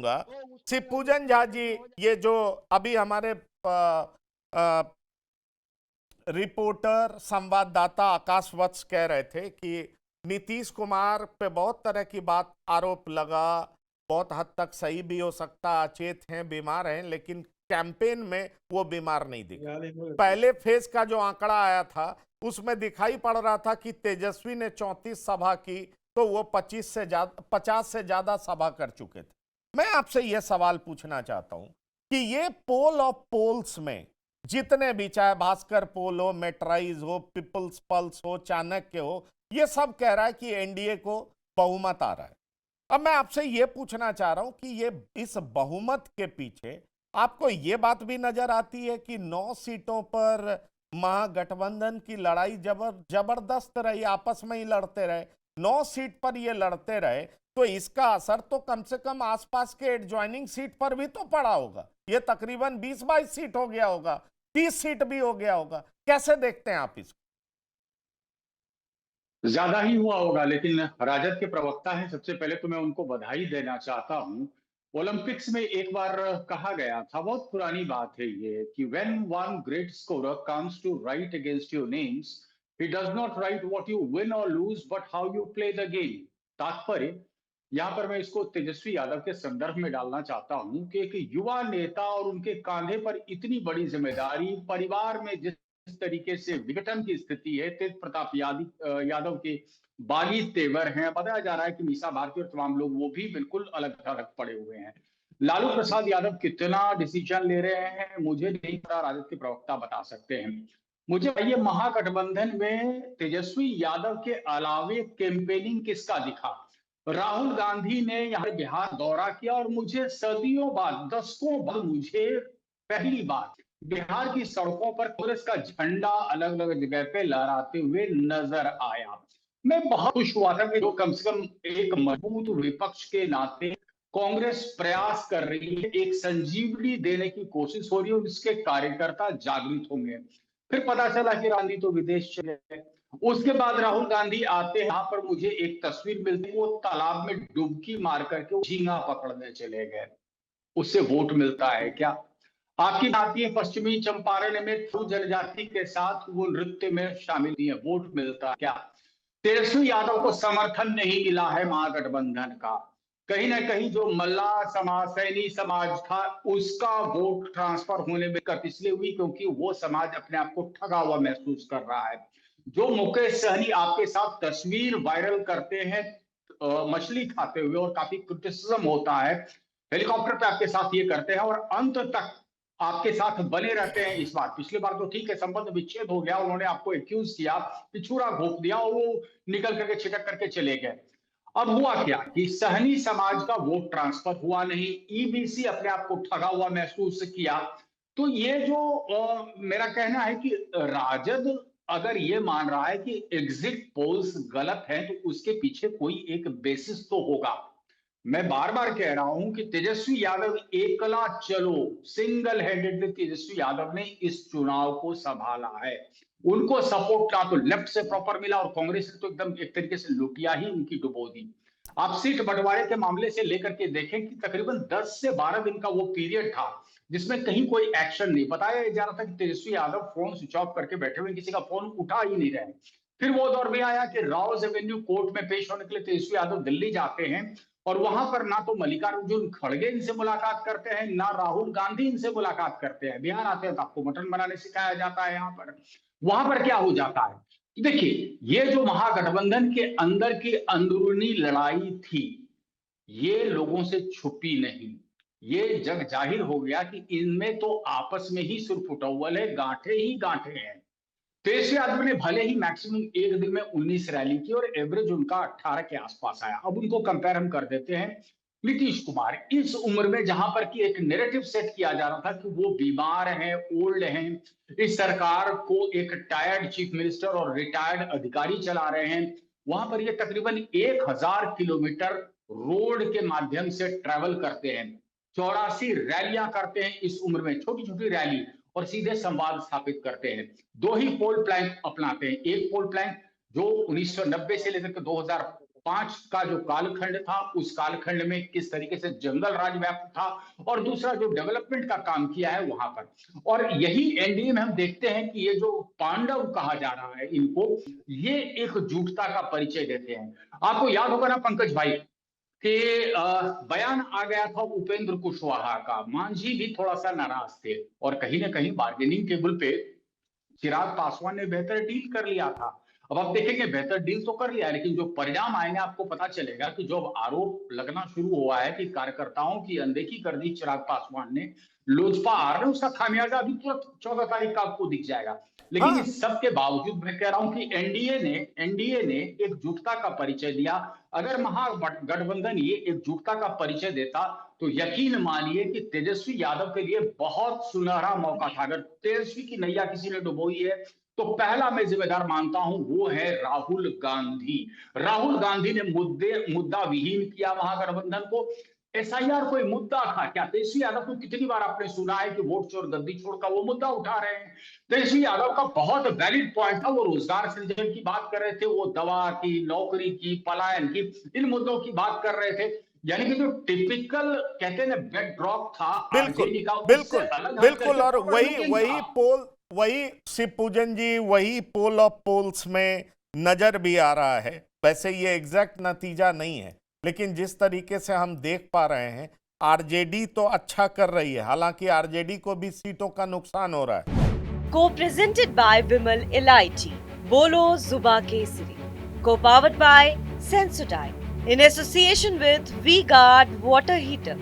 चाहूंगा, शिवपूजन झा जी, ये जो अभी हमारे रिपोर्टर संवाददाता आकाश वत्स कह रहे थे कि नीतीश कुमार पे बहुत तरह की बात आरोप लगा, बहुत हद तक सही भी हो सकता, अचेत हैं, बीमार हैं, लेकिन कैंपेन में वो बीमार नहीं दिखे। पहले फेज का जो आंकड़ा आया था उसमें दिखाई पड़ रहा था कि तेजस्वी ने 34 सभा की तो वो 50 से ज्यादा सभा कर चुके थे। मैं आपसे यह सवाल पूछना चाहता हूं कि ये पोल ऑफ पोल्स में जितने भी, चाहे भास्कर पोल हो, मेट्राइज हो, पीपल्स पल्स हो, चाणक्य हो, ये सब कह रहा है कि एनडीए को बहुमत आ रहा है। अब मैं आपसे यह पूछना चाह रहा हूं कि ये इस बहुमत के पीछे आपको यह बात भी नजर आती है कि 9 सीटों पर महागठबंधन की लड़ाई जबरदस्त रही, आपस में ही लड़ते रहे, 9 सीट पर ये लड़ते रहे, तो इसका असर तो कम से कम आसपास के एडजॉइनिंग सीट पर भी तो पड़ा होगा। ये तकरीबन 20-22 सीट हो गया होगा, 30 सीट भी हो गया होगा। कैसे देखते हैं आप इसको? ज्यादा ही हुआ होगा, लेकिन राजद के प्रवक्ता हैं, सबसे पहले तो मैं उनको बधाई देना चाहता हूं। ओलंपिक्स में एक बार कहा गया था, बहुत पुरानी बात है ये, कि when one great scorer comes to write against your names, he does not write what you win और lose but how you play the game. तात्पर्य, यहाँ पर मैं इसको तेजस्वी यादव के संदर्भ में डालना चाहता हूं कि एक युवा नेता और उनके कांधे पर इतनी बड़ी जिम्मेदारी, परिवार में जिस तरीके से विघटन की स्थिति है, तेज प्रताप यादव के बागी तेवर हैं, बताया जा रहा है कि मीसा भारती और तमाम लोग वो भी बिल्कुल अलग थलग पड़े हुए हैं। लालू प्रसाद यादव कितना डिसीजन ले रहे हैं मुझे नहीं पता, राजद के प्रवक्ता बता सकते हैं। मुझे ये महागठबंधन में तेजस्वी यादव के अलावे कैंपेनिंग किसका दिखा? राहुल गांधी ने यहाँ बिहार दौरा किया और मुझे सदियों बाद, दशकों बाद, मुझे पहली बार बिहार की सड़कों पर कांग्रेस का झंडा अलग अलग जगह पे लहराते हुए नजर आया। मैं बहुत खुश हुआ था कि जो कम से कम एक मजबूत विपक्ष के नाते कांग्रेस प्रयास कर रही है, एक संजीवनी देने की कोशिश हो रही है और इसके कार्यकर्ता जागृत होंगे। फिर पता चला कि गांधी तो विदेश चले गए। उसके बाद राहुल गांधी आते हैं, यहाँ पर मुझे एक तस्वीर मिलती है, वो तालाब में डुबकी मार करके झींगा पकड़ने चले गए। उससे वोट मिलता है क्या? आपकी आती है पश्चिमी चंपारण में जनजाति के साथ वो नृत्य में शामिल है, वोट मिलता है क्या? तेजस्वी यादव को समर्थन नहीं मिला है महागठबंधन का। कहीं ना कहीं जो मल्ला समाज, सैनी समाज था, उसका वोट ट्रांसफर होने में दिक्कत इसलिए हुई क्योंकि वो समाज अपने आप को ठगा हुआ महसूस कर रहा है। जो मुकेश सहनी आपके साथ तस्वीर वायरल करते हैं मछली खाते हुए, और काफी क्रिटिसिज्म होता है, हेलीकॉप्टर पे आपके साथ ये करते हैं और अंत तक आपके साथ बने रहते हैं। इस बार, पिछली बार तो ठीक है, संबंध विच्छेद हो गया, उन्होंने आपको एक्यूज किया, पिछूरा घोप दिया और वो निकल करके छिटक करके चले गए। अब हुआ क्या कि सहनी समाज का वोट ट्रांसफर हुआ नहीं, ईबीसी अपने आप को ठगा हुआ महसूस किया। तो ये जो मेरा कहना है कि राजद अगर ये मान रहा है कि एग्जिट पोल्स गलत हैं, तो उसके पीछे कोई एक बेसिस तो होगा। मैं बार बार कह रहा हूं कि तेजस्वी यादव एकला चलो, सिंगल हैंडेडली तेजस्वी यादव ने इस चुनाव को संभाला है। उनको सपोर्ट ना तो लेफ्ट से प्रॉपर मिला और कांग्रेस ने तो एकदम एक तरीके से लुटिया ही उनकी डुबो दी। आप सीट बंटवारे के मामले से लेकर के देखें कि तकरीबन 10 से 12 दिन का वो पीरियड था जिसमें कहीं कोई एक्शन नहीं। बताया जा रहा था कि Tejashwi Yadav phone switch off करके बैठे हुए, किसी का फोन उठा ही नहीं रहे। फिर वो दौर भी आया कि राउज एवेन्यू कोर्ट में पेश होने के लिए तेजस्वी यादव दिल्ली जाते हैं और वहां पर ना तो मल्लिकार्जुन खड़गे इनसे मुलाकात करते हैं, ना राहुल गांधी इनसे मुलाकात करते हैं। बिहार आते हैं तो आपको मटन बनाने सिखाया जाता है। यहाँ पर, वहां पर क्या हो जाता है? देखिए, ये जो महागठबंधन के अंदर की अंदरूनी लड़ाई थी, ये लोगों से छुपी नहीं। ये जग जाहिर हो गया कि इनमें तो आपस में ही सुरफुटौल है, गांठे ही गांठे हैं। तेजस्वी यादव ने भले ही मैक्सिमम एक दिन में 19 रैली की और एवरेज उनका 18 के आसपास आया। अब उनको कंपेयर हम कर देते हैं नीतीश कुमार। इस उम्र में जहां पर कि एक नैरेटिव सेट किया जा रहा था कि वो बीमार हैं, ओल्ड हैं, इस सरकार को एक टायर्ड चीफ मिनिस्टर और रिटायर्ड अधिकारी चला रहे हैं, वहां पर ये तकरीबन 1000 किलोमीटर रोड के माध्यम से ट्रेवल करते हैं, 84 रैलियां करते हैं इस उम्र में, छोटी छोटी रैली, और सीधे संवाद स्थापित करते हैं। दो ही पोल प्लान अपनाते हैं। एक पोल प्लान जो 1990 से लेकर के 5 का जो कालखंड था, उस कालखंड में किस तरीके से जंगल राज व्याप्त था, और दूसरा जो डेवलपमेंट का काम किया है वहां पर। और यही एनडीए में हम देखते हैं कि ये जो पांडव कहा जा रहा है इनको, ये एकजुटता का परिचय देते हैं। आपको याद होगा ना पंकज भाई कि बयान आ गया था उपेंद्र कुशवाहा का, मांझी भी थोड़ा सा नाराज थे, और कहीं ना कहीं बार्गेनिंग टेबल पे चिराग पासवान ने बेहतर डील कर लिया था। अब आप देखेंगे बेहतर डील तो कर लिया, लेकिन जो परिणाम आएंगे आपको पता चलेगा कि जो अब आरोप लगना शुरू हुआ है कि कार्यकर्ताओं की अनदेखी कर दी चिराग पासवान ने, लोजपा आ रहे हैं, उसका खामियाजा अभी तुरंत 14 तारीख का आपको दिख जाएगा। लेकिन हाँ, इस सब के बावजूद मैं कह रहा हूं कि एनडीए ने एकजुटता का परिचय दिया। अगर महागठबंधन ये एकजुटता का परिचय देता तो यकीन मानिए कि तेजस्वी यादव के लिए बहुत सुनहरा मौका था। अगर तेजस्वी की नैया किसी ने डुबोई है तो पहला मैं जिम्मेदार मानता हूं वो है राहुल गांधी। राहुल गांधी ने मुद्दा विहीन किया महागठबंधन को। एसआईआर कोई मुद्दा था क्या? तेजस्वी यादव को कितनी बार आपने सुना है कि वोट चोर गद्दी चोर का वो मुद्दा उठा रहे हैं? तेजस्वी यादव का बहुत वैलिड पॉइंट था, वो रोजगार सृजन की बात कर रहे थे, वो दवा की, नौकरी की, पलायन की, इन मुद्दों की बात कर रहे थे। यानी कि जो टिपिकल कहते हैं ना बेड ड्रॉप था बिल्कुल, आरजेडी का, उससे बिल्कुल, अलग हट बिल्कुल। करके और फॉरवर्ड वही लुकिंग वही था। पोल, वही शिवपूजन जी, वही पोल ऑफ पोल्स में नजर भी आ रहा है। वैसे ये एग्जैक्ट नतीजा नहीं है, लेकिन जिस तरीके से हम देख पा रहे हैं, आरजेडी तो अच्छा कर रही है, हालांकि आरजेडी को भी सीटों का नुकसान हो रहा है। Co-presented by Vimal Elaichi, Bolo Zuba Kesari. Co-powered by Sensodyne in association with V-Guard Water Heater.